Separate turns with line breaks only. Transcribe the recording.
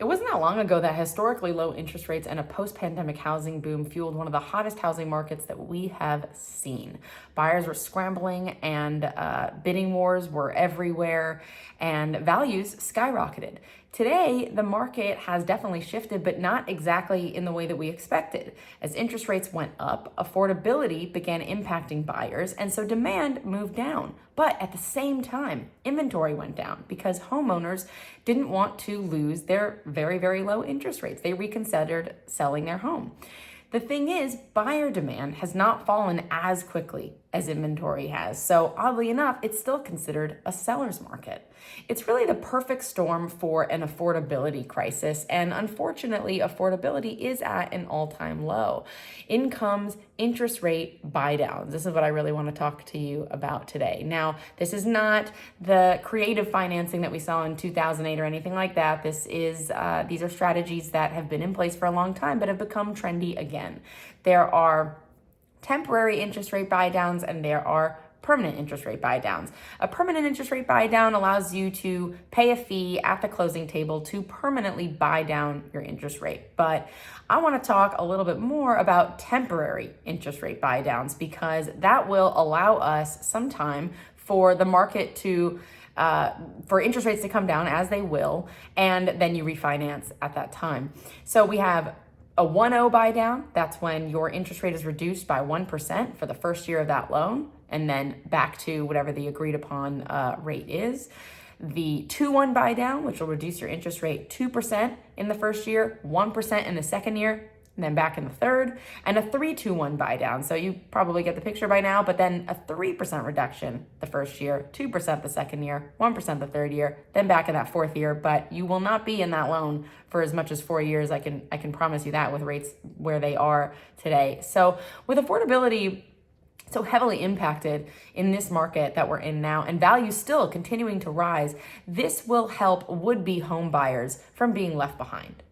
It wasn't that long ago that historically low interest rates and a post-pandemic housing boom fueled one of the hottest housing markets that we have seen. Buyers were scrambling and bidding wars were everywhere and values skyrocketed. Today, the market has definitely shifted, but not exactly in the way that we expected. As interest rates went up, affordability began impacting buyers, and so demand moved down. But at the same time, inventory went down because homeowners didn't want to lose their very, very low interest rates. They reconsidered selling their home. The thing is, buyer demand has not fallen as quickly as inventory has. So oddly enough, it's still considered a seller's market. It's really the perfect storm for an affordability crisis. And unfortunately, affordability is at an all-time low. Incomes, interest rate, buydowns. This is what I really want to talk to you about today. Now, this is not the creative financing that we saw in 2008 or anything like that. These are strategies that have been in place for a long time, but have become trendy again. There are temporary interest rate buydowns and there are permanent interest rate buydowns. A permanent interest rate buydown allows you to pay a fee at the closing table to permanently buy down your interest rate. But I want to talk a little bit more about temporary interest rate buydowns because that will allow us some time for the market to for interest rates to come down as they will, and then you refinance at that time. So we have a 1.0 buy down, that's when your interest rate is reduced by 1% for the first year of that loan, and then back to whatever the agreed upon rate is. The 2.1 buy down, which will reduce your interest rate 2% in the first year, 1% in the second year, and then back in the third, and a 3.2.1 buy down. So you probably get the picture by now, but then a 3% reduction the first year, 2% the second year, 1% the third year, then back in that fourth year. But you will not be in that loan for as much as 4 years. I can promise you that with rates where they are today. So with affordability so heavily impacted in this market that we're in now, and values still continuing to rise, this will help would-be home buyers from being left behind.